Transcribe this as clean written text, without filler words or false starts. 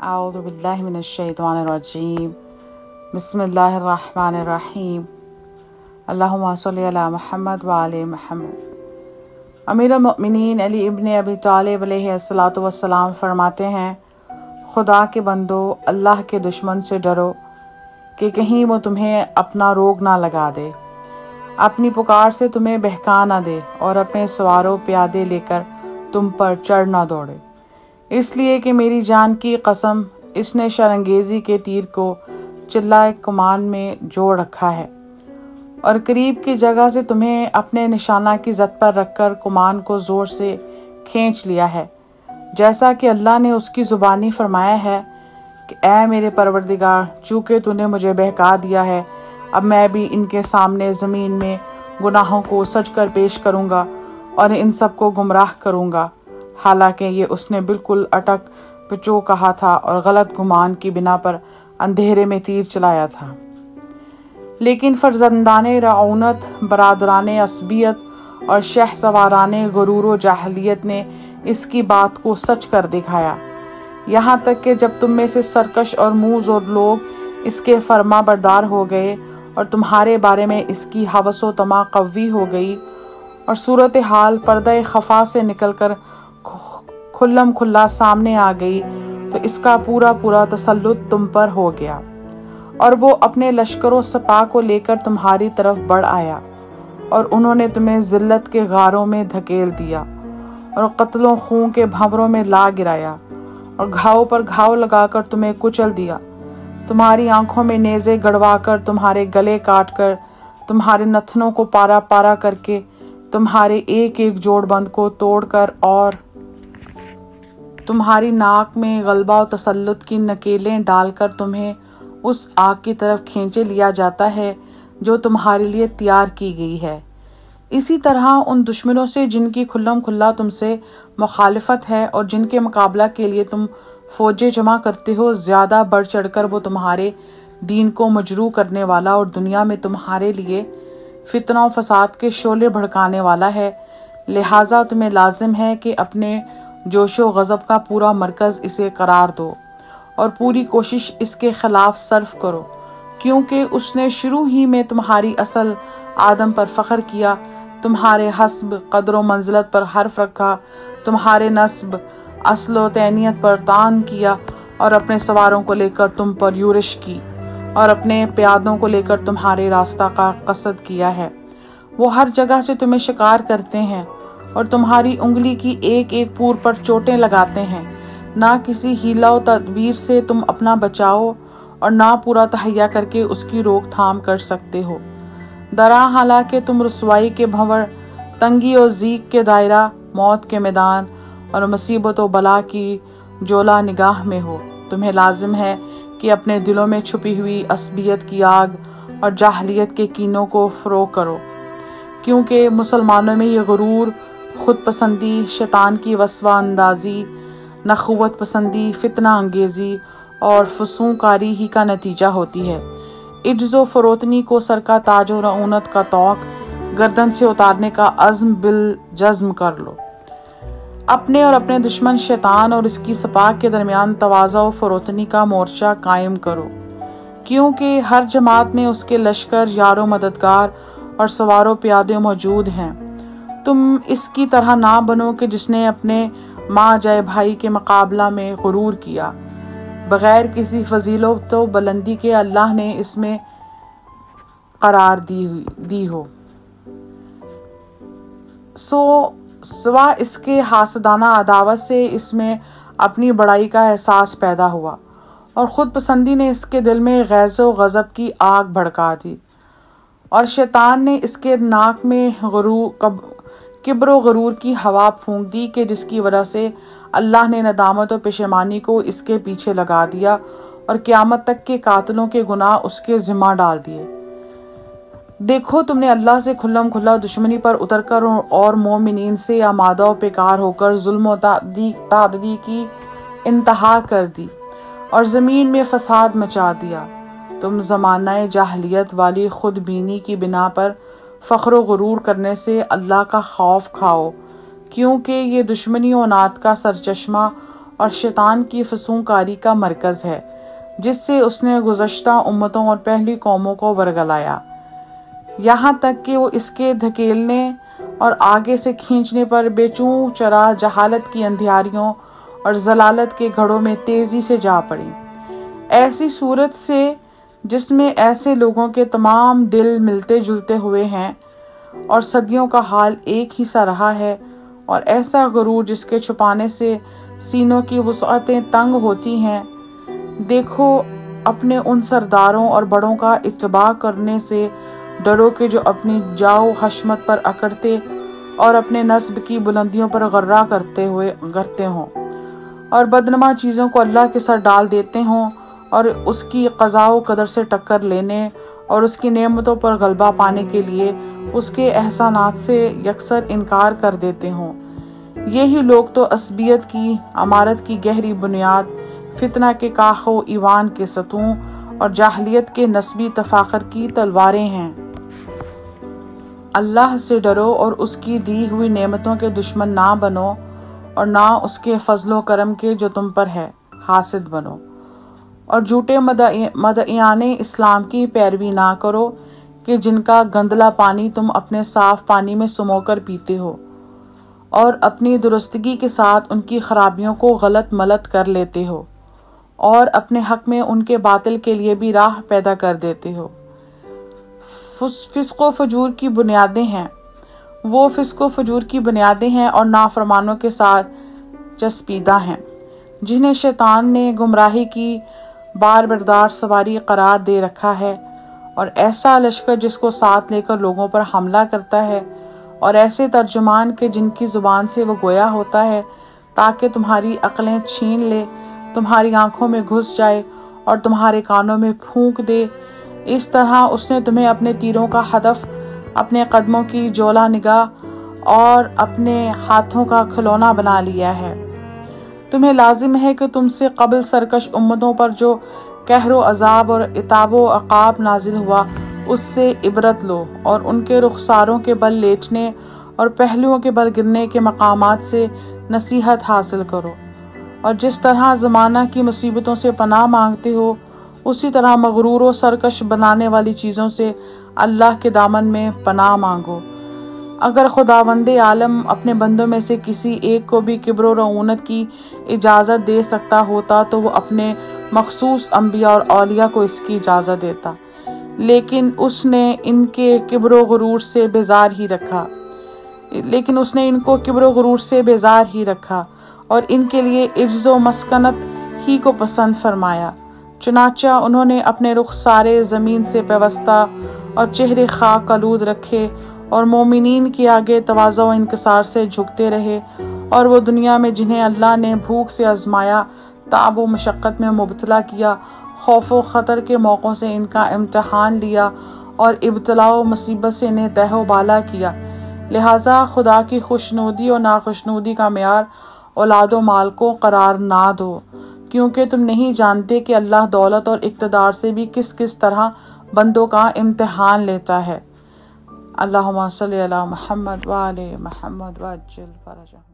اعوذ باللہ من الشیطان الرجیم بسم اللہ الرحمن الرحیم اللہم صلی علی محمد وعلی محمد۔ امیر المؤمنین علی ابن ابی طالب علیہ الصلاۃ والسلام فرماتے ہیں، خدا کے بندو، اللہ کے دشمن سے ڈرو کہ کہیں وہ تمہیں اپنا روگ نہ لگا دے، اپنی پکار سے تمہیں بہکا نہ دے اور اپنے سواروں پیادے لے کر تم پر چڑھ نہ دوڑے، اس لیے کہ میری جان کی قسم اس نے شرانگیزی کے تیر کو چلائے کمان میں جوڑ رکھا ہے اور قریب کی جگہ سے تمہیں اپنے نشانہ کی زد پر رکھ کر کمان کو زور سے کھینچ لیا ہے، جیسا کہ اللہ نے اس کی زبانی فرمایا ہے کہ اے میرے پروردگار، چونکہ تو نے مجھے بہکا دیا ہے، اب میں بھی ان کے سامنے زمین میں گناہوں کو سج کر پیش کروں گا اور ان سب کو گمراہ کروں گا، حالانکہ یہ اس نے بالکل اٹک پچو کہا تھا اور غلط گمان کی بنا پر اندھیرے میں تیر چلایا تھا۔ لیکن فرزندان رعونت، برادران عصبیت اور شہ سواران غرور و جاہلیت نے اس کی بات کو سچ کر دکھایا، یہاں تک کہ جب تم میں سے سرکش اور منہ زور لوگ اس کے فرما بردار ہو گئے اور تمہارے بارے میں اس کی ہوس و طمع قوی ہو گئی اور صورتحال پردہ خفا سے نکل کر کھلم کھلا سامنے آ گئی، تو اس کا پورا تسلط تم پر ہو گیا اور وہ اپنے لشکر و سپاہ کو لے کر تمہاری طرف بڑھ آیا اور انہوں نے تمہیں ذلت کے غاروں میں دھکیل دیا اور قتل و خون کے بھنوروں میں لا گرایا اور گھاؤ پر گھاؤ لگا کر تمہیں کچل دیا، تمہاری آنکھوں میں نیزے گڑوا کر، تمہارے گلے کاٹ کر، تمہارے نتنوں کو پارا پارا کر کے، تمہارے ایک ایک جوڑ بند کو توڑ کر اور تمہاری ناک میں غلبہ و تسلط کی نکیلیں ڈال کر تمہیں اس آگ کی طرف کھینچے لیا جاتا ہے جو تمہارے لیے تیار کی گئی ہے۔ اسی طرح ان دشمنوں سے جن کی کھلم کھلا تم سے مخالفت ہے اور جن کے مقابلہ کے لیے تم فوجیں جمع کرتے ہو، زیادہ بڑھ چڑھ کر وہ تمہارے دین کو مجروح کرنے والا اور دنیا میں تمہارے لیے فتنہ و فساد کے شعلے بھڑکانے والا ہے، لہٰذا تمہیں لازم ہے کہ اپنے جوش و غضب کا پورا مرکز اسے قرار دو اور پوری کوشش اس کے خلاف صرف کرو، کیونکہ اس نے شروع ہی میں تمہاری اصل آدم پر فخر کیا، تمہارے حسب قدر و منزلت پر حرف رکھا، تمہارے نسب اصل و تینیت پر طعن کیا اور اپنے سواروں کو لے کر تم پر یورش کی اور اپنے پیادوں کو لے کر تمہارے راستہ کا قصد کیا ہے۔ وہ ہر جگہ سے تمہیں شکار کرتے ہیں اور تمہاری انگلی کی ایک ایک پور پر چوٹیں لگاتے ہیں، نہ کسی حیلہ و تدبیر سے تم اپنا بچاؤ اور نہ پورا تہیا کر کے اس کی روک تھام کر سکتے ہو، درا حالانکہ تم رسوائی کے بھنور، تنگی و ضیق کے دائرہ، موت کے میدان اور مصیبت و بلا کی جولا نگاہ میں ہو۔ تمہیں لازم ہے کہ اپنے دلوں میں چھپی ہوئی عصبیت کی آگ اور جاہلیت کے کینوں کو فروغ کرو، کیونکہ مسلمانوں میں یہ غرور، خود پسندی، شیطان کی وسوسہ اندازی، نخوت پسندی، فتنہ انگیزی اور فسوق کاری ہی کا نتیجہ ہوتی ہے۔ عجز و فروتنی کو سر کا تاج و رعونت کا طوق گردن سے اتارنے کا عزم بالجزم کر لو۔ اپنے اور اپنے دشمن شیطان اور اس کی سپاہ کے درمیان تواضع و فروتنی کا مورچہ قائم کرو، کیونکہ ہر جماعت میں اس کے لشکر، یار و مددگار اور سوار و پیادے موجود ہیں۔ تم اس کی طرح نہ بنو کہ جس نے اپنے ماں جائے بھائی کے مقابلہ میں غرور کیا، بغیر کسی فضیلت و بلندی کے اللہ نے اس میں قرار دی ہو، سوا اس کے حاسدانہ عداوت سے اس میں اپنی بڑائی کا احساس پیدا ہوا اور خود پسندی نے اس کے دل میں غیظ و غضب کی آگ بھڑکا دی اور شیطان نے اس کے ناک میں کبر و غرور کی ہوا پھونک دی کہ جس کی وجہ سے اللہ نے ندامت و پشیمانی کو اس کے پیچھے لگا دیا اور قیامت تک کے قاتلوں کے گناہ اس کے ذمہ ڈال دیے۔ دیکھو، تم نے اللہ سے کھلم کھلا دشمنی پر اتر کر اور مومنین سے آمادہ و پیکار ہو کر ظلم و تعدی کی انتہا کر دی اور زمین میں فساد مچا دیا۔ تم زمانہ جاہلیت والی خود بینی کی بنا پر فخر و غرور کرنے سے اللہ کا خوف کھاؤ، کیونکہ یہ دشمنی و عناد کا سرچشمہ اور شیطان کی فسوں کاری کا مرکز ہے، جس سے اس نے گزشتہ امتوں اور پہلی قوموں کو ورگلایا، یہاں تک کہ وہ اس کے دھکیلنے اور آگے سے کھینچنے پر بے چوں چرا جہالت کی اندھیاریوں اور ضلالت کے گھڑوں میں تیزی سے جا پڑی، ایسی صورت سے جس میں ایسے لوگوں کے تمام دل ملتے جلتے ہوئے ہیں اور صدیوں کا حال ایک ہی سا رہا ہے، اور ایسا غرور جس کے چھپانے سے سینوں کی وسعتیں تنگ ہوتی ہیں۔ دیکھو اپنے ان سرداروں اور بڑوں کا اتباع کرنے سے ڈرو کہ جو اپنی جاؤ حشمت پر اکڑتے اور اپنے نسب کی بلندیوں پر غرہ کرتے ہوں، اور بدنما چیزوں کو اللہ کے سر ڈال دیتے ہوں، اور اس کی قضاء و قدر سے ٹکر لینے اور اس کی نعمتوں پر غلبہ پانے کے لیے اس کے احسانات سے یکسر انکار کر دیتے ہوں۔ یہی لوگ تو عصبیت کی عمارت کی گہری بنیاد، فتنہ کے کاخ و ایوان کے ستون اور جاہلیت کے نسبی تفاخر کی تلواریں ہیں۔ اللہ سے ڈرو اور اس کی دی ہوئی نعمتوں کے دشمن نہ بنو، اور نہ اس کے فضل و کرم کے جو تم پر ہے حاسد بنو، اور جھوٹے مدعیان اسلام کی پیروی نہ کرو کہ جن کا گندلا پانی تم اپنے صاف پانی میں سمو کر پیتے ہو، اور اپنی درستگی کے ساتھ ان کی خرابیوں کو غلط ملت کر لیتے ہو، اور اپنے حق میں ان کے باطل کے لیے بھی راہ پیدا کر دیتے ہو۔ فسق و فجور کی بنیادیں ہیں، وہ فسق و فجور کی بنیادیں ہیں اور نافرمانوں کے ساتھ چسپیدہ ہیں، جنہیں شیطان نے گمراہی کی بار بردار سواری قرار دے رکھا ہے، اور ایسا لشکر جس کو ساتھ لے کر لوگوں پر حملہ کرتا ہے، اور ایسے ترجمان کہ جن کی زبان سے وہ گویا ہوتا ہے تاکہ تمہاری عقلیں چھین لے، تمہاری آنکھوں میں گھس جائے اور تمہارے کانوں میں پھونک دے۔ اس طرح اس نے تمہیں اپنے تیروں کا ہدف، اپنے قدموں کی جولا نگاہ اور اپنے ہاتھوں کا کھلونا بنا لیا ہے۔ تمہیں لازم ہے کہ تم سے قبل سرکش امتوں پر جو قہر و عذاب اور عتاب و عقاب نازل ہوا اس سے عبرت لو، اور ان کے رخساروں کے بل لیٹنے اور پہلوؤں کے بل گرنے کے مقامات سے نصیحت حاصل کرو، اور جس طرح زمانہ کی مصیبتوں سے پناہ مانگتے ہو اسی طرح مغرور و سرکش بنانے والی چیزوں سے اللہ کے دامن میں پناہ مانگو۔ اگر خداوند عالم اپنے بندوں میں سے کسی ایک کو بھی کبر و رعونت کی اجازت دے سکتا ہوتا تو وہ اپنے مخصوص انبیاء اور اولیاء کو اس کی اجازت دیتا، لیکن اس نے ان کے کبر و غرور سے بیزار ہی رکھا اور ان کے لیے عجز و مسکنت ہی کو پسند فرمایا۔ چنانچہ انہوں نے اپنے رخ سارے زمین سے پیوستہ اور چہرے خاک آلود رکھے، اور مومنین کے آگے تواضع و انکسار سے جھکتے رہے، اور وہ دنیا میں جنہیں اللہ نے بھوک سے آزمایا، تعب و مشقت میں مبتلا کیا، خوف و خطر کے موقعوں سے ان کا امتحان لیا، اور ابتلاء و مصیبت سے انہیں تہ و بالا کیا۔ لہٰذا خدا کی خوشنودی اور ناخوشنودی کا معیار اولاد و مال کو قرار نہ دو، کیونکہ تم نہیں جانتے کہ اللہ دولت اور اقتدار سے بھی کس کس طرح بندوں کا امتحان لیتا ہے۔ اللہم صلی علی محمد وآل محمد وعجل فرجہ۔